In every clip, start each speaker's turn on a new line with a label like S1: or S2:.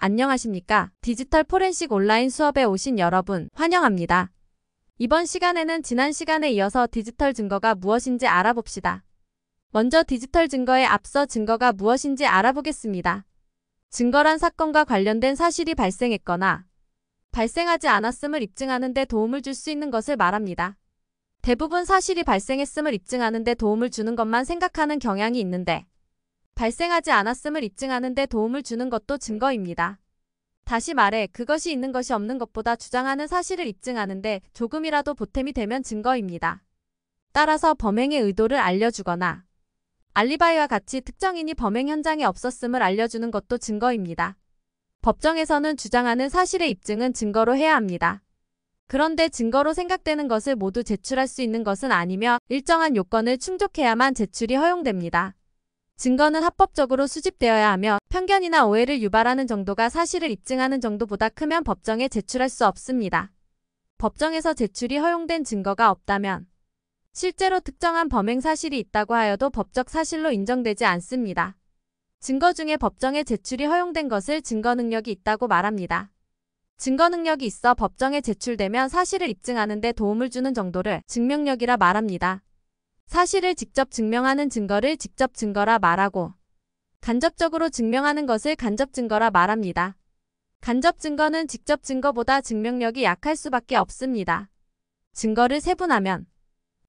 S1: 안녕하십니까? 디지털 포렌식 온라인 수업에 오신 여러분 환영합니다. 이번 시간에는 지난 시간에 이어서 디지털 증거가 무엇인지 알아봅시다. 먼저 디지털 증거에 앞서 증거가 무엇인지 알아보겠습니다. 증거란 사건과 관련된 사실이 발생했거나 발생하지 않았음을 입증하는 데 도움을 줄 수 있는 것을 말합니다. 대부분 사실이 발생했음을 입증하는 데 도움을 주는 것만 생각하는 경향이 있는데 발생하지 않았음을 입증하는 데 도움을 주는 것도 증거입니다. 다시 말해 그것이 있는 것이 없는 것보다 주장하는 사실을 입증하는데 조금이라도 보탬이 되면 증거입니다. 따라서 범행의 의도를 알려주거나 알리바이와 같이 특정인이 범행 현장에 없었음을 알려주는 것도 증거입니다. 법정에서는 주장하는 사실의 입증은 증거로 해야 합니다. 그런데 증거로 생각되는 것을 모두 제출할 수 있는 것은 아니며 일정한 요건을 충족해야만 제출이 허용됩니다. 증거는 합법적으로 수집되어야 하며 편견이나 오해를 유발하는 정도가 사실을 입증하는 정도보다 크면 법정에 제출할 수 없습니다. 법정에서 제출이 허용된 증거가 없다면 실제로 특정한 범행 사실이 있다고 하여도 법적 사실로 인정되지 않습니다. 증거 중에 법정에 제출이 허용된 것을 증거 능력이 있다고 말합니다. 증거 능력이 있어 법정에 제출되면 사실을 입증하는 데 도움을 주는 정도를 증명력이라 말합니다. 사실을 직접 증명하는 증거를 직접 증거라 말하고 간접적으로 증명하는 것을 간접 증거라 말합니다. 간접 증거는 직접 증거보다 증명력이 약할 수밖에 없습니다. 증거를 세분하면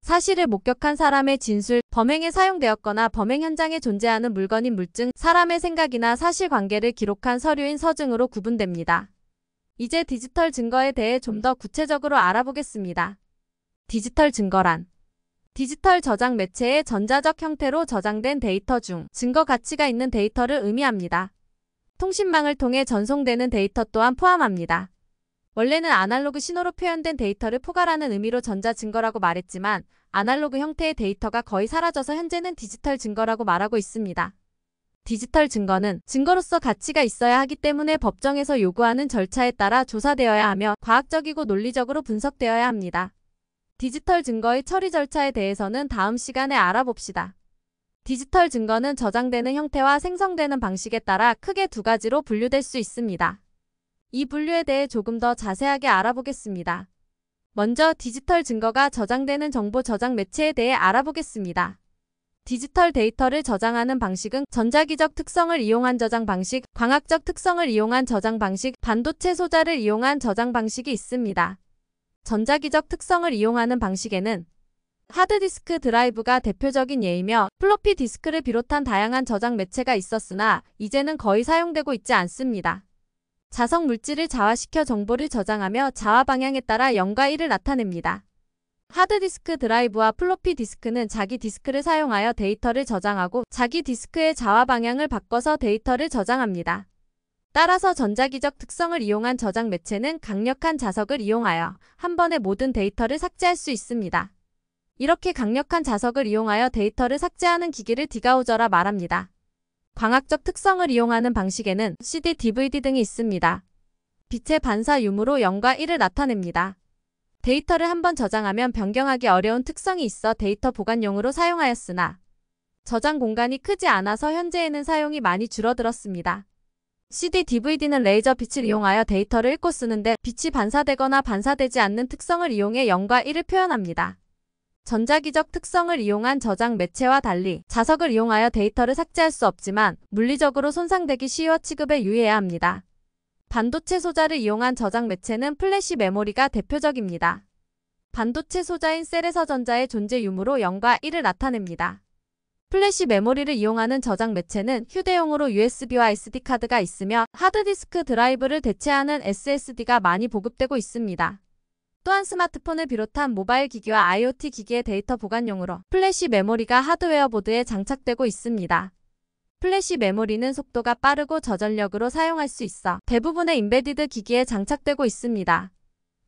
S1: 사실을 목격한 사람의 진술, 범행에 사용되었거나 범행 현장에 존재하는 물건인 물증, 사람의 생각이나 사실관계를 기록한 서류인 서증으로 구분됩니다. 이제 디지털 증거에 대해 좀 더 구체적으로 알아보겠습니다. 디지털 증거란 디지털 저장 매체의 전자적 형태로 저장된 데이터 중 증거 가치가 있는 데이터를 의미합니다. 통신망을 통해 전송되는 데이터 또한 포함합니다. 원래는 아날로그 신호로 표현된 데이터를 포괄하는 의미로 전자증거라고 말했지만 아날로그 형태의 데이터가 거의 사라져서 현재는 디지털 증거라고 말하고 있습니다. 디지털 증거는 증거로서 가치가 있어야 하기 때문에 법정에서 요구하는 절차에 따라 조사되어야 하며 과학적이고 논리적으로 분석되어야 합니다. 디지털 증거의 처리 절차에 대해서는 다음 시간에 알아봅시다. 디지털 증거는 저장되는 형태와 생성되는 방식에 따라 크게 두 가지로 분류될 수 있습니다. 이 분류에 대해 조금 더 자세하게 알아보겠습니다. 먼저 디지털 증거가 저장되는 정보 저장 매체에 대해 알아보겠습니다. 디지털 데이터를 저장하는 방식은 전자기적 특성을 이용한 저장 방식, 광학적 특성을 이용한 저장 방식, 반도체 소자를 이용한 저장 방식이 있습니다. 전자기적 특성을 이용하는 방식에는 하드디스크 드라이브가 대표적인 예이며 플로피 디스크를 비롯한 다양한 저장 매체가 있었으나 이제는 거의 사용되고 있지 않습니다. 자석 물질을 자화시켜 정보를 저장하며 자화 방향에 따라 0과 1을 나타냅니다. 하드디스크 드라이브와 플로피 디스크는 자기 디스크를 사용하여 데이터를 저장하고 자기 디스크의 자화 방향을 바꿔서 데이터를 저장합니다. 따라서 전자기적 특성을 이용한 저장 매체는 강력한 자석을 이용하여 한 번에 모든 데이터를 삭제할 수 있습니다. 이렇게 강력한 자석을 이용하여 데이터를 삭제하는 기기를 디가우저라 말합니다. 광학적 특성을 이용하는 방식에는 CD, DVD 등이 있습니다. 빛의 반사 유무로 0과 1을 나타냅니다. 데이터를 한 번 저장하면 변경하기 어려운 특성이 있어 데이터 보관용으로 사용하였으나 저장 공간이 크지 않아서 현재에는 사용이 많이 줄어들었습니다. CD, DVD는 레이저 빛을 이용하여 데이터를 읽고 쓰는데 빛이 반사되거나 반사되지 않는 특성을 이용해 0과 1을 표현합니다. 전자기적 특성을 이용한 저장 매체와 달리 자석을 이용하여 데이터를 삭제할 수 없지만 물리적으로 손상되기 쉬워 취급에 유의해야 합니다. 반도체 소자를 이용한 저장 매체는 플래시 메모리가 대표적입니다. 반도체 소자인 셀에서 전자의 존재 유무로 0과 1을 나타냅니다. 플래시 메모리를 이용하는 저장 매체는 휴대용으로 USB와 SD카드가 있으며 하드디스크 드라이브를 대체하는 SSD가 많이 보급되고 있습니다. 또한 스마트폰을 비롯한 모바일 기기와 IoT 기기의 데이터 보관용으로 플래시 메모리가 하드웨어 보드에 장착되고 있습니다. 플래시 메모리는 속도가 빠르고 저전력으로 사용할 수 있어 대부분의 임베디드 기기에 장착되고 있습니다.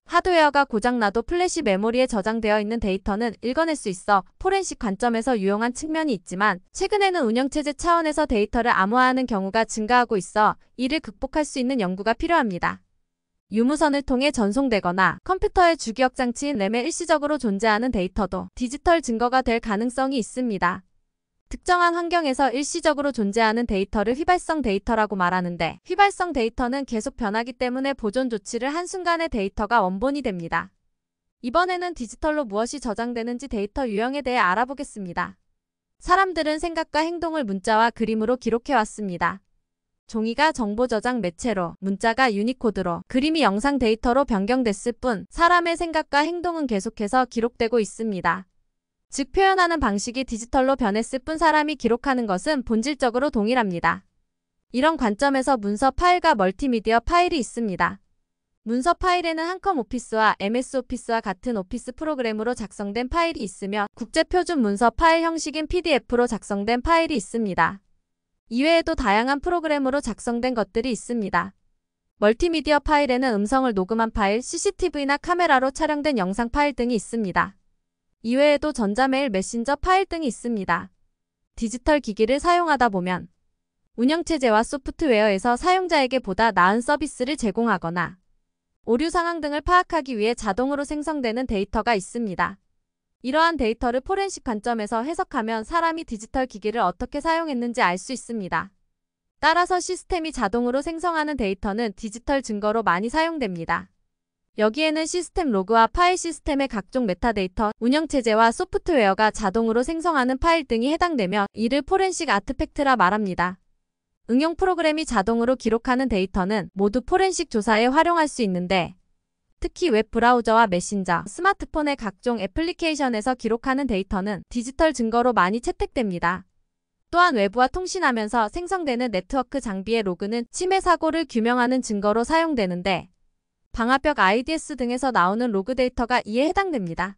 S1: 하드웨어가 고장나도 플래시 메모리에 저장되어 있는 데이터는 읽어낼 수 있어 포렌식 관점에서 유용한 측면이 있지만 최근에는 운영체제 차원에서 데이터를 암호화하는 경우가 증가하고 있어 이를 극복할 수 있는 연구가 필요합니다. 유무선을 통해 전송되거나 컴퓨터의 주기억 장치인 램에 일시적으로 존재하는 데이터도 디지털 증거가 될 가능성이 있습니다. 특정한 환경에서 일시적으로 존재하는 데이터를 휘발성 데이터라고 말하는데, 휘발성 데이터는 계속 변하기 때문에 보존 조치를 한순간에 데이터가 원본이 됩니다. 이번에는 디지털로 무엇이 저장되는지 데이터 유형에 대해 알아보겠습니다. 사람들은 생각과 행동을 문자와 그림으로 기록해왔습니다. 종이가 정보 저장 매체로, 문자가 유니코드로, 그림이 영상 데이터로 변경됐을 뿐 사람의 생각과 행동은 계속해서 기록되고 있습니다. 즉 표현하는 방식이 디지털로 변했을 뿐 사람이 기록하는 것은 본질적으로 동일합니다. 이런 관점에서 문서 파일과 멀티미디어 파일이 있습니다. 문서 파일에는 한컴 오피스와 MS 오피스와 같은 오피스 프로그램으로 작성된 파일이 있으며 국제표준 문서 파일 형식인 PDF로 작성된 파일이 있습니다. 이외에도 다양한 프로그램으로 작성된 것들이 있습니다. 멀티미디어 파일에는 음성을 녹음한 파일, CCTV나 카메라로 촬영된 영상 파일 등이 있습니다. 이외에도 전자메일, 메신저 파일 등이 있습니다. 디지털 기기를 사용하다 보면 운영체제와 소프트웨어에서 사용자에게 보다 나은 서비스를 제공하거나 오류 상황 등을 파악하기 위해 자동으로 생성되는 데이터가 있습니다. 이러한 데이터를 포렌식 관점에서 해석하면 사람이 디지털 기기를 어떻게 사용했는지 알 수 있습니다. 따라서 시스템이 자동으로 생성하는 데이터는 디지털 증거로 많이 사용됩니다. 여기에는 시스템 로그와 파일 시스템의 각종 메타데이터, 운영체제와 소프트웨어가 자동으로 생성하는 파일 등이 해당되며 이를 포렌식 아트팩트라 말합니다. 응용 프로그램이 자동으로 기록하는 데이터는 모두 포렌식 조사에 활용할 수 있는데 특히 웹 브라우저와 메신저, 스마트폰의 각종 애플리케이션에서 기록하는 데이터는 디지털 증거로 많이 채택됩니다. 또한 외부와 통신하면서 생성되는 네트워크 장비의 로그는 침해 사고를 규명하는 증거로 사용되는데 방화벽 IDS 등에서 나오는 로그 데이터가 이에 해당됩니다.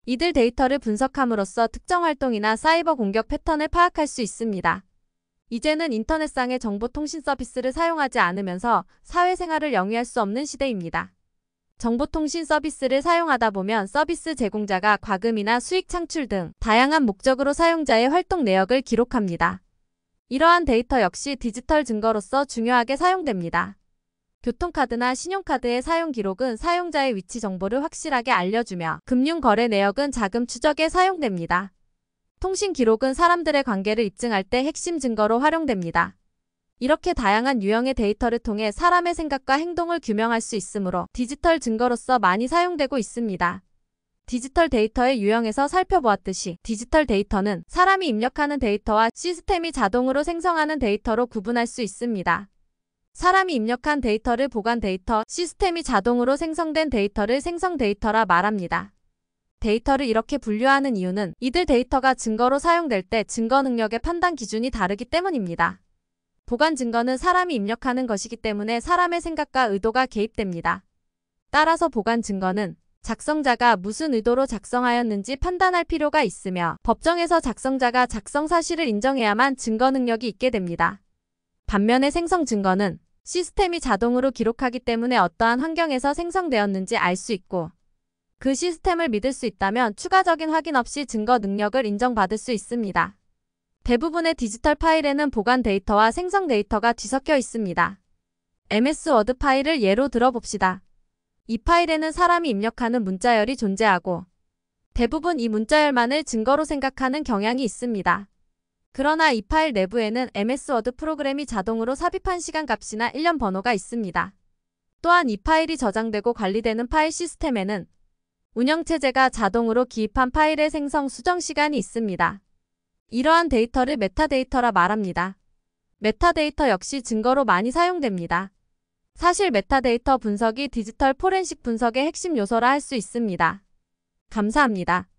S1: 이들 데이터를 분석함으로써 특정 활동이나 사이버 공격 패턴을 파악할 수 있습니다. 이제는 인터넷상의 정보통신 서비스를 사용하지 않으면서 사회생활을 영위할 수 없는 시대입니다. 정보통신 서비스를 사용하다 보면 서비스 제공자가 과금이나 수익 창출 등 다양한 목적으로 사용자의 활동 내역을 기록합니다. 이러한 데이터 역시 디지털 증거로서 중요하게 사용됩니다. 교통카드나 신용카드의 사용 기록은 사용자의 위치 정보를 확실하게 알려주며 금융거래 내역은 자금 추적에 사용됩니다. 통신 기록은 사람들의 관계를 입증할 때 핵심 증거로 활용됩니다. 이렇게 다양한 유형의 데이터를 통해 사람의 생각과 행동을 규명할 수 있으므로 디지털 증거로서 많이 사용되고 있습니다. 디지털 데이터의 유형에서 살펴보았듯이 디지털 데이터는 사람이 입력하는 데이터와 시스템이 자동으로 생성하는 데이터로 구분할 수 있습니다. 사람이 입력한 데이터를 보관 데이터, 시스템이 자동으로 생성된 데이터를 생성 데이터라 말합니다. 데이터를 이렇게 분류하는 이유는 이들 데이터가 증거로 사용될 때 증거 능력의 판단 기준이 다르기 때문입니다. 보관 증거는 사람이 입력하는 것이기 때문에 사람의 생각과 의도가 개입됩니다. 따라서 보관 증거는 작성자가 무슨 의도로 작성하였는지 판단할 필요가 있으며 법정에서 작성자가 작성 사실을 인정해야만 증거 능력이 있게 됩니다. 반면에 생성 증거는 시스템이 자동으로 기록하기 때문에 어떠한 환경에서 생성되었는지 알 수 있고 그 시스템을 믿을 수 있다면 추가적인 확인 없이 증거 능력을 인정받을 수 있습니다. 대부분의 디지털 파일에는 보관 데이터와 생성 데이터가 뒤섞여 있습니다. MS 워드 파일을 예로 들어봅시다. 이 파일에는 사람이 입력하는 문자열이 존재하고 대부분 이 문자열만을 증거로 생각하는 경향이 있습니다. 그러나 이 파일 내부에는 MS 워드 프로그램이 자동으로 삽입한 시간값이나 일련 번호가 있습니다. 또한 이 파일이 저장되고 관리되는 파일 시스템에는 운영체제가 자동으로 기입한 파일의 생성 수정 시간이 있습니다. 이러한 데이터를 메타데이터라 말합니다. 메타데이터 역시 증거로 많이 사용됩니다. 사실 메타데이터 분석이 디지털 포렌식 분석의 핵심 요소라 할 수 있습니다. 감사합니다.